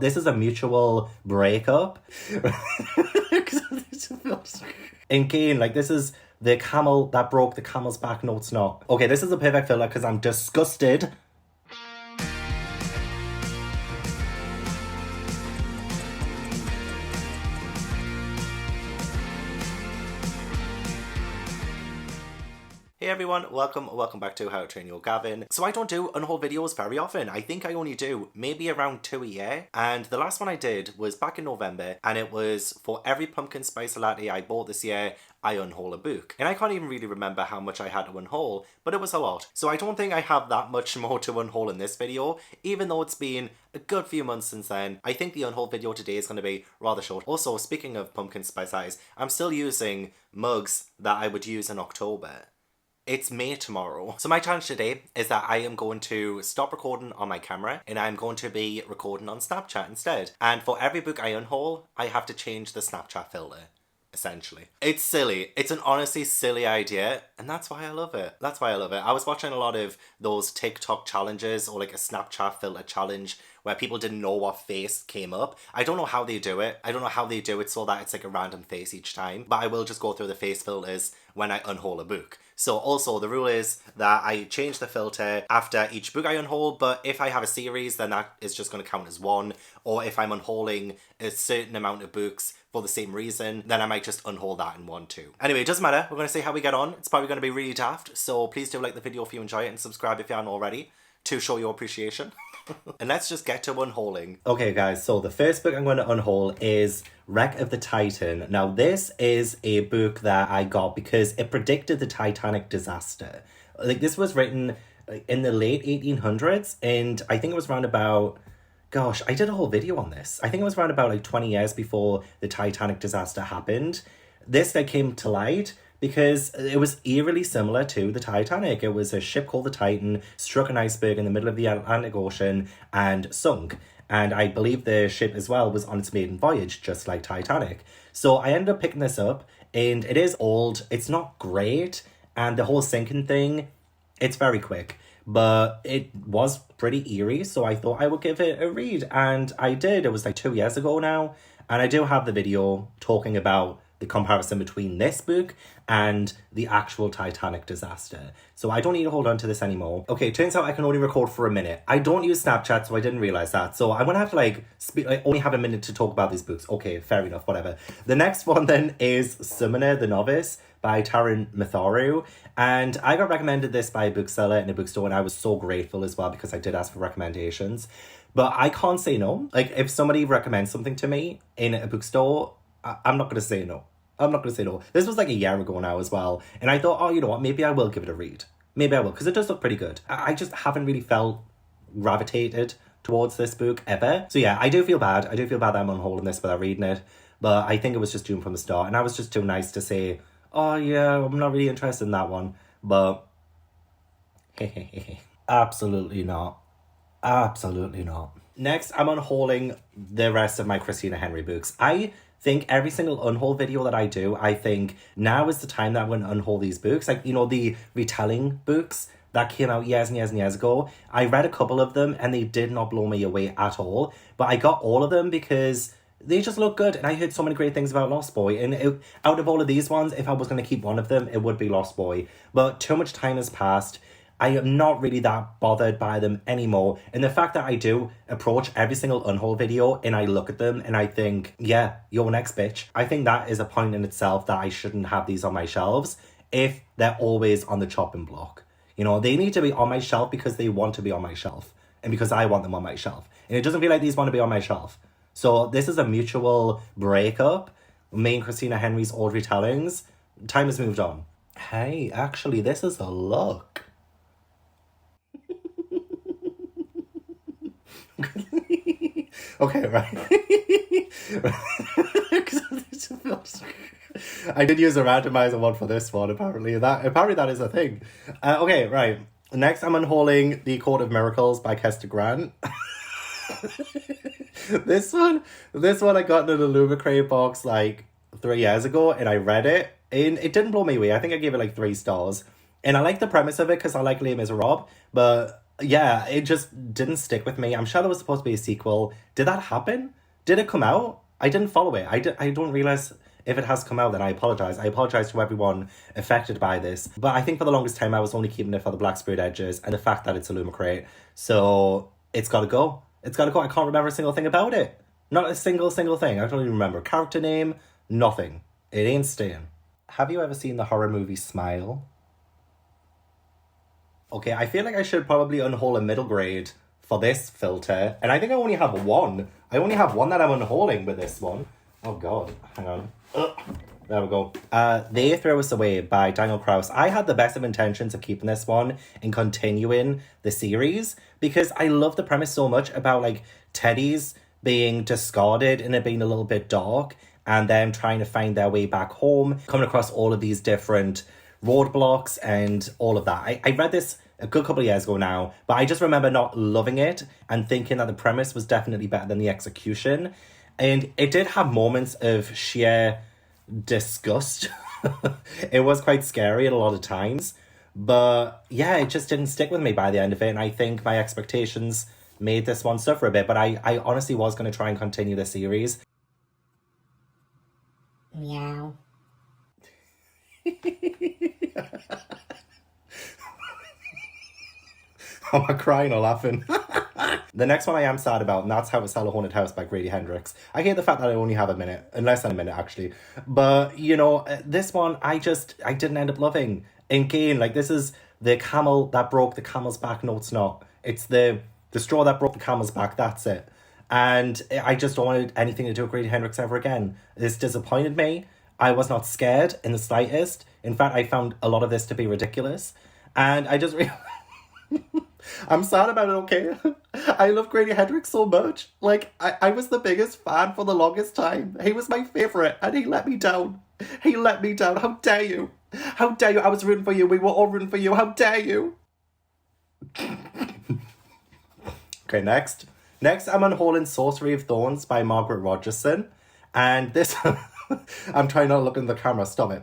This is a mutual breakup. And again, like, this is the camel that broke the camel's back. No, it's not. Okay, this is a perfect filler because I'm disgusted. Hey everyone, welcome back to How to Train Your Gavin. So I don't do Unhaul videos very often. I think I only do maybe around 2 a year. And the last one I did was back in November, and it was for every pumpkin spice latte I bought this year, I unhaul a book. And I can't even really remember how much I had to unhaul, but it was a lot. So I don't think I have that much more to unhaul in this video, even though it's been a good few months since then. I think the unhaul video today is going to be rather short. Also, speaking of pumpkin spice lattes, I'm still using mugs that I would use in October. It's May tomorrow. So my challenge today is that I am going to stop recording on my camera and I'm going to be recording on Snapchat instead. And for every book I unhaul, I have to change the Snapchat filter, essentially. It's silly. It's an honestly silly idea, and that's why I love it. That's why I love it. I was watching a lot of those TikTok challenges or like a Snapchat filter challenge where people didn't know what face came up. I don't know how they do it. I don't know how they do it so that it's like a random face each time, but I will just go through the face filters when I unhaul a book. So also the rule is that I change the filter after each book I unhaul, but if I have a series, then that is just going to count as one. Or if I'm unhauling a certain amount of books for the same reason, then I might just unhaul that in one too. Anyway, it doesn't matter. We're going to see how we get on. It's probably going to be really daft. So please do like the video if you enjoy it and subscribe if you aren't already to show your appreciation. And let's just get to unhauling. Okay guys, so the first book I'm going to unhaul is Wreck of the Titan. Now this is a book that I got because it predicted the Titanic disaster. Like, this was written in the late 1800s, and I think it was around about, gosh, I did a whole video on this. I think it was around about like 20 years before the Titanic disaster happened. This that came to light because it was eerily similar to the Titanic. It was a ship called the Titan, struck an iceberg in the middle of the Atlantic Ocean and sunk. And I believe the ship as well was on its maiden voyage, just like Titanic. So I ended up picking this up, and it is old. It's not great, and the whole sinking thing, it's very quick. But it was pretty eerie, so I thought I would give it a read. And I did. It was like 2 years ago now. And I do have the video talking about the comparison between this book and the actual Titanic disaster. So I don't need to hold on to this anymore. Okay, turns out I can only record for a minute. I don't use Snapchat, so I didn't realize that. So I'm gonna have to only have a minute to talk about these books. Okay, fair enough, whatever. The next one then is Summoner the Novice by Taran Matharu. And I got recommended this by a bookseller in a bookstore, and I was so grateful as well because I did ask for recommendations. But I can't say no. Like, if somebody recommends something to me in a bookstore, I'm not going to say no. I'm not going to say no. This was like a year ago now as well. And I thought, oh, you know what? Maybe I will give it a read. Maybe I will, because it does look pretty good. I just haven't really felt gravitated towards this book ever. So yeah, I do feel bad. I do feel bad that I'm unholding this without reading it. But I think it was just doomed from the start. And I was just too nice to say, oh yeah, I'm not really interested in that one. But absolutely not. Absolutely not. Next, I'm unhauling the rest of my Christina Henry books. I think every single unhaul video that I do, I think now is the time that I'm going to unhaul these books. Like, you know, the retelling books that came out years and years and years ago. I read a couple of them and they did not blow me away at all. But I got all of them because they just look good. And I heard so many great things about Lost Boy. And out of all of these ones, if I was going to keep one of them, it would be Lost Boy. But too much time has passed. I am not really that bothered by them anymore. And the fact that I do approach every single unhaul video and I look at them and I think, yeah, you're next, bitch. I think that is a point in itself that I shouldn't have these on my shelves if they're always on the chopping block. You know, they need to be on my shelf because they want to be on my shelf and because I want them on my shelf. And it doesn't feel like these want to be on my shelf. So this is a mutual breakup. Me and Christina Henry's old retellings. Time has moved on. Hey, actually, this is a look. Okay, right. I did use a randomizer one for this one, apparently that is a thing. Okay, right. Next, I'm unhauling The Court of Miracles by Kester Grant. This one I got in an Illumicrate box like 3 years ago, and I read it, and it didn't blow me away. I think I gave it like 3 stars. And I like the premise of it because I like Les Miserables, but Yeah, it just didn't stick with me. I'm sure there was supposed to be a sequel. Did that happen? Did it come out? I didn't follow it. I don't realize if it has come out, then I apologize. I apologize to everyone affected by this. But I think for the longest time, I was only keeping it for the Black Spirit Edges and the fact that it's a Lumicrate. So it's got to go. It's got to go. I can't remember a single thing about it. Not a single thing. I don't even remember. Character name, nothing. It ain't staying. Have you ever seen the horror movie Smile? Okay, I feel like I should probably unhaul a middle grade for this filter. And I think I only have one. I only have one that I'm unhauling with this one. Oh god, hang on. Ugh. There we go. They Throw Us Away by Daniel Kraus. I had the best of intentions of keeping this one and continuing the series because I love the premise so much about like teddies being discarded and it being a little bit dark and them trying to find their way back home, coming across all of these different roadblocks and all of that. I read this a good couple of years ago now, but I just remember not loving it and thinking that the premise was definitely better than the execution. And it did have moments of sheer disgust. It was quite scary at a lot of times. But yeah, it just didn't stick with me by the end of it. And I think my expectations made this one suffer a bit. But I honestly was going to try and continue the series. Meow. Am I crying or laughing? The next one I am sad about, and that's How to Sell a Haunted House by Grady Hendrix. I hate the fact that I only have a minute, less than a minute actually. But, you know, this one I didn't end up loving. And again, like this is the camel that broke the camel's back. No, it's not. It's the straw that broke the camel's back. That's it. And I just don't want anything to do with Grady Hendrix ever again. This disappointed me. I was not scared in the slightest. In fact, I found a lot of this to be ridiculous. And I just really... I'm sad about it, okay? I love Grady Hendrix so much. Like, I was the biggest fan for the longest time. He was my favourite, and he let me down. He let me down. How dare you? How dare you? I was rooting for you. We were all rooting for you. How dare you? Okay, next. Next, I'm unhauling Sorcery of Thorns by Margaret Rogerson. And this... I'm trying not to look in the camera, stop it.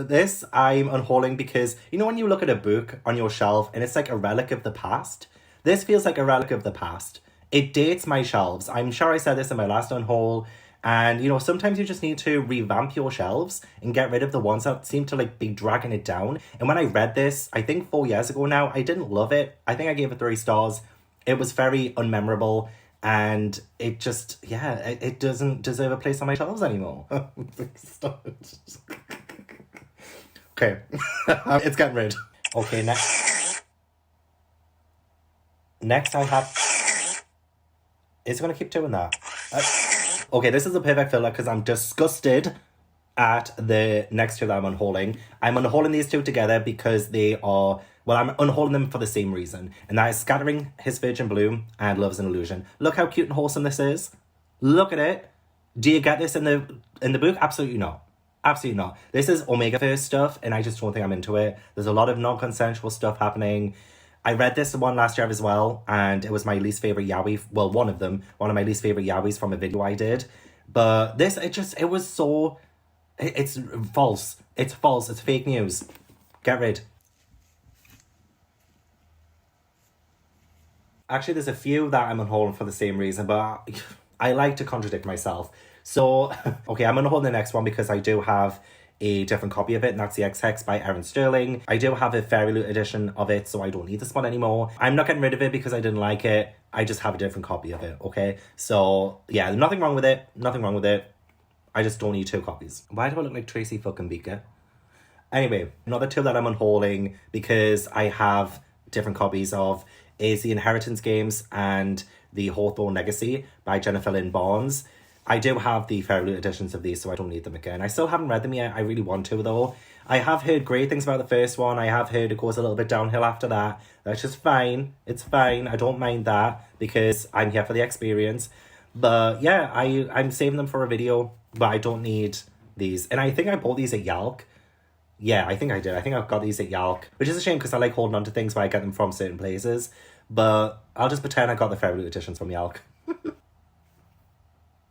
This I'm unhauling because, you know when you look at a book on your shelf and it's like a relic of the past? This feels like a relic of the past. It dates my shelves. I'm sure I said this in my last unhaul. And, you know, sometimes you just need to revamp your shelves and get rid of the ones that seem to, like, be dragging it down. And when I read this, I think 4 years ago now, I didn't love it. I think I gave it 3 stars. It was very unmemorable. And it just, yeah, it doesn't deserve a place on my shelves anymore. Okay, it's getting rid. Okay, next I have... It's going to keep doing that. Okay, this is a perfect filler because I'm disgusted at the next two that I'm unhauling. I'm unhauling these two together because they are... Well, I'm unhauling them for the same reason. And that is Scattering His Virgin Bloom and Love's an Illusion. Look how cute and wholesome this is. Look at it. Do you get this in the book? Absolutely not. Absolutely not. This is Omega-verse stuff, and I just don't think I'm into it. There's a lot of non-consensual stuff happening. I read this one last year as well, and it was my least favourite yaoi. Well, one of my least favourite yaois from a video I did. But this, it was so... It's false. It's false. It's fake news. Get rid. Actually, there's a few that I'm unhauling for the same reason, but I like to contradict myself. So, okay, I'm unhauling the next one because I do have a different copy of it, and that's the X-Hex by Erin Sterling. I do have a Fairy Loot edition of it, so I don't need this one anymore. I'm not getting rid of it because I didn't like it. I just have a different copy of it, okay? So, yeah, nothing wrong with it. Nothing wrong with it. I just don't need 2 copies. Why do I look like Tracy fucking Beaker? Anyway, another 2 that I'm unhauling because I have different copies of is the Inheritance Games and the Hawthorne Legacy by Jennifer Lynn Barnes. I do have the Fairy Loot editions of these, so I don't need them again. I still haven't read them yet. I really want to, though. I have heard great things about the first one. I have heard it goes a little bit downhill after that. That's just fine. It's fine. I don't mind that because I'm here for the experience. But yeah, I'm saving them for a video, but I don't need these. And I think I bought these at Yalk. Yeah, I think I did. I think I've got these at Yalk, which is a shame because I like holding on to things where I get them from certain places. But I'll just pretend I got the Fairy Loot editions from Yalk.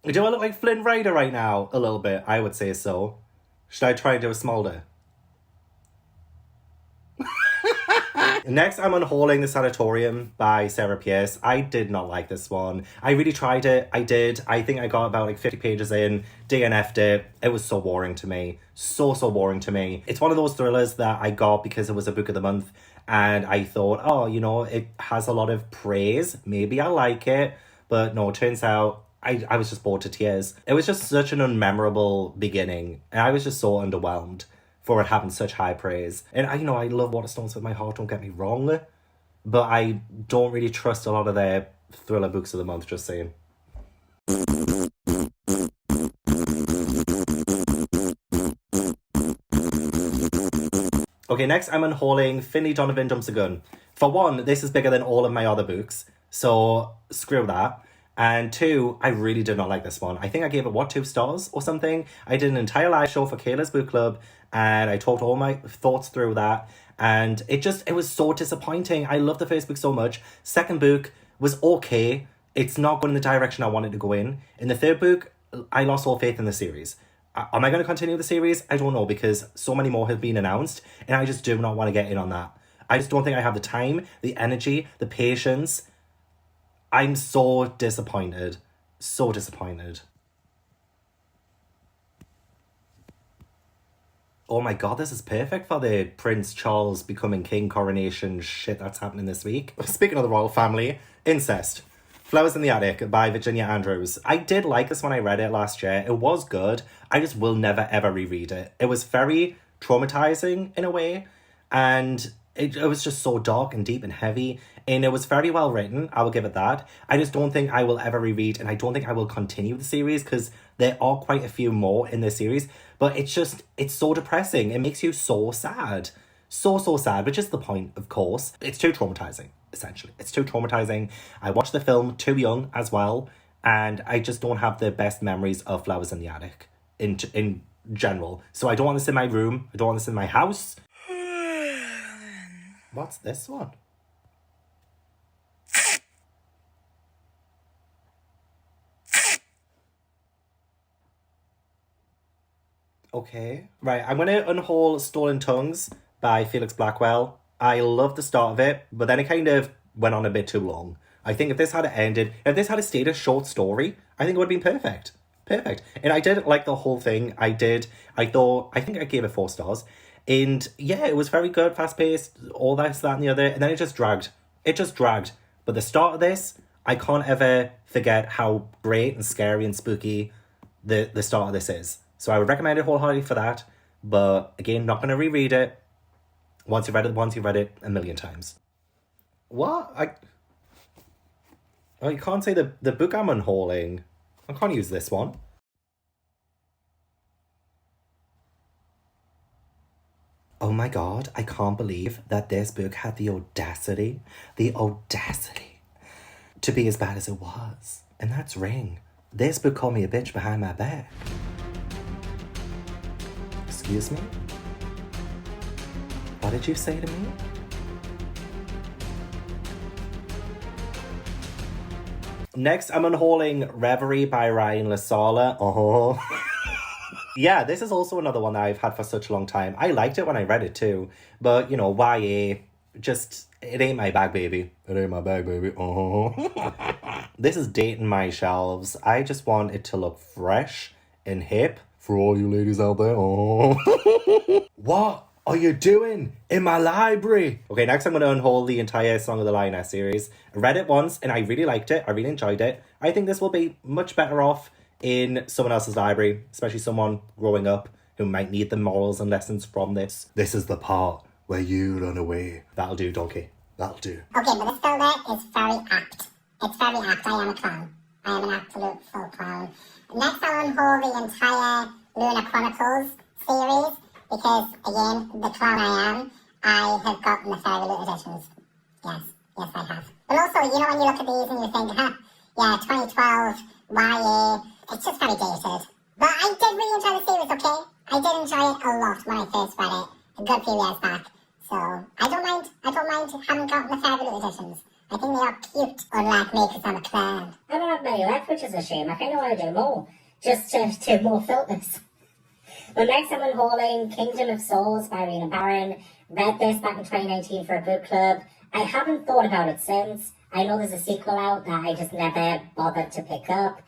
Do I look like Flynn Rider right now? A little bit, I would say so. Should I try and do a Smolder? Next, I'm unhauling The Sanatorium by Sarah Pierce. I did not like this one. I really tried it. I did. I think I got about like 50 pages in, DNF'd it. It was so boring to me. So boring to me. It's one of those thrillers that I got because it was a book of the month. And I thought, oh, you know, it has a lot of praise. Maybe I like it. But no, it turns out I was just bored to tears. It was just such an unmemorable beginning. And I was just so underwhelmed for it having such high praise. And I love Waterstones with my heart, don't get me wrong. But I don't really trust a lot of their thriller books of the month, just saying. Okay, next I'm unhauling Finley Donovan Jumps a Gun. For one, this is bigger than all of my other books, so screw that. And two, I really did not like this one. I think I gave it, 2 stars or something? I did an entire live show for Kayla's book club, and I talked all my thoughts through that, and it was so disappointing. I loved the first book so much. Second book was okay. It's not going in the direction I wanted to go in. In the third book, I lost all faith in the series. Am I going to continue the series? I don't know, because so many more have been announced, and I just do not want to get in on that. I just don't think I have the time, the energy, the patience. I'm so disappointed. So disappointed. Oh my god, this is perfect for the Prince Charles becoming king coronation shit that's happening this week. Speaking of the royal family, incest. Flowers in the Attic by Virginia Andrews. I did like this when I read it last year. It was good. I just will never ever reread it. It was very traumatizing in a way. And it was just so dark and deep and heavy. And it was very well written. I will give it that. I just don't think I will ever reread, and I don't think I will continue the series because there are quite a few more in this series. But it's so depressing. It makes you so sad. So sad, which is the point, of course. It's too traumatizing, essentially. It's too traumatizing. I watched the film too young as well, and I just don't have the best memories of Flowers in the Attic in general. So I don't want this in my room. I don't want this in my house. What's this one? Okay. Right, I'm going to unhaul Stolen Tongues by Felix Blackwell. I love the start of it, but then it kind of went on a bit too long. I think if this had stayed a short story, I think it would have been perfect. Perfect. And I did like the whole thing. I think I gave it 4 stars. And yeah, it was very good, fast-paced, all this, that, and the other. And then it just dragged. But the start of this, I can't ever forget how great and scary and spooky the start of this is. So I would recommend it wholeheartedly for that. But again, not going to reread it. Once you've read it a million times. What? You can't say the book I'm unhauling. I can't use this one. Oh my god, I can't believe that this book had the audacity to be as bad as it was. And that's Ring. This book called me a bitch behind my back. Excuse me? What did you say to me? Next, I'm unhauling Reverie by Ryan Lasala. Oh. Yeah, this is also another one that I've had for such a long time. I liked it when I read it too. But, YA, it ain't my bag, baby. It ain't my bag, baby. Oh. This is dating my shelves. I just want it to look fresh and hip for all you ladies out there. Oh. What are you doing in my library? Okay, next I'm going to unhaul the entire Song of the Lioness series. I read it once and I really liked it. I really enjoyed it. I think this will be much better off in someone else's library, especially someone growing up who might need the morals and lessons from this. This is the part where you run away. That'll do, donkey. That'll do. Okay, but this filler is very apt. It's very apt. I am a clown. I am an absolute full clown. Next, I'll unhaul the entire Lunar Chronicles series because, again, the clown I am, I have gotten the Fairy Loot editions. Yes, I have. But also, when you look at these and you think, yeah, 2012, YA, it's just very dated. But I did really enjoy the series, okay? I did enjoy it a lot when I first read it, a good few years back. So, I don't mind having gotten the Fairy Loot editions. I think they are cute, unlike me, because I'm a clown. I don't have many left, which is a shame. I kind of want to do more, just to do more filters. But next I'm unhauling Kingdom of Souls by Rena Barron. Read this back in 2019 for a book club. I haven't thought about it since. I know there's a sequel out that I just never bothered to pick up.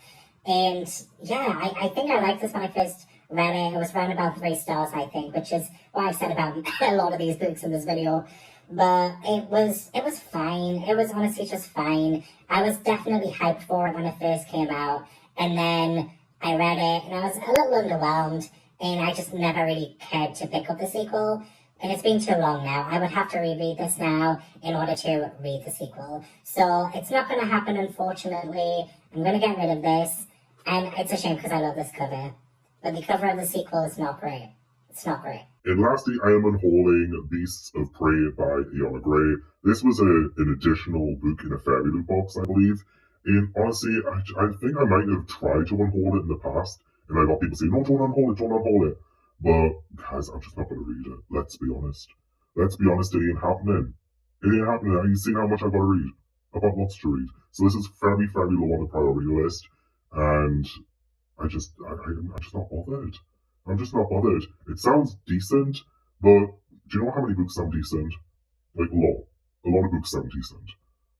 And yeah, I think I liked this when I first read it. It was around about 3 stars, I think, which is what I've said about a lot of these books in this video. But it was fine. It was honestly just fine. I was definitely hyped for it when it first came out. And then I read it and I was a little underwhelmed. And I just never really cared to pick up the sequel. And it's been too long now. I would have to reread this now in order to read the sequel. So it's not going to happen, unfortunately. I'm going to get rid of this. And it's a shame because I love this cover. But the cover of the sequel is not great. It's not great. And lastly, I am unhauling Beasts of Prey by Iana Gray. This was an additional book in a fairy loot box, I believe. And honestly, I think I might have tried to unhaul it in the past. And I got people saying, no, don't unhaul it. But, guys, I'm just not going to read it. Let's be honest. Let's be honest, it ain't happening. It ain't happening. You've seen how much I've got to read. I've got lots to read. So this is very, very low on the priority list. And I'm just not bothered. I'm just not bothered. It sounds decent, but do you know how many books sound decent? Like, a lot. A lot of books sound decent.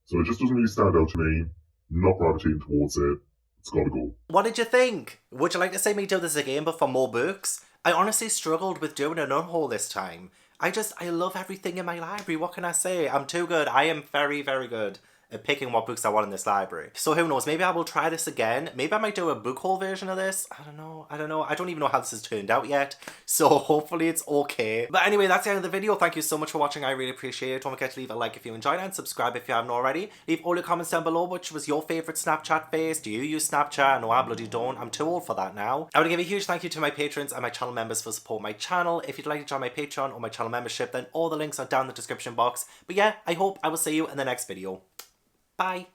So it just doesn't really stand out to me. Not gravitating towards it. It's gotta go. What did you think? Would you like to see me do this again but for more books? I honestly struggled with doing an unhaul this time. I love everything in my library. What can I say? I'm too good. I am very, very good at picking what books I want in this library. So who knows, maybe I will try this again. Maybe I might do a book haul version of this. I don't know. I don't even know how this has turned out yet. So hopefully it's okay. But anyway, that's the end of the video. Thank you so much for watching. I really appreciate it. Don't forget to leave a like if you enjoyed it and subscribe if you haven't already. Leave all your comments down below. Which was your favourite Snapchat face? Do you use Snapchat? No, I bloody don't. I'm too old for that now. I want to give a huge thank you to my patrons and my channel members for supporting my channel. If you'd like to join my Patreon or my channel membership, then all the links are down in the description box. But yeah, I hope I will see you in the next video. Bye.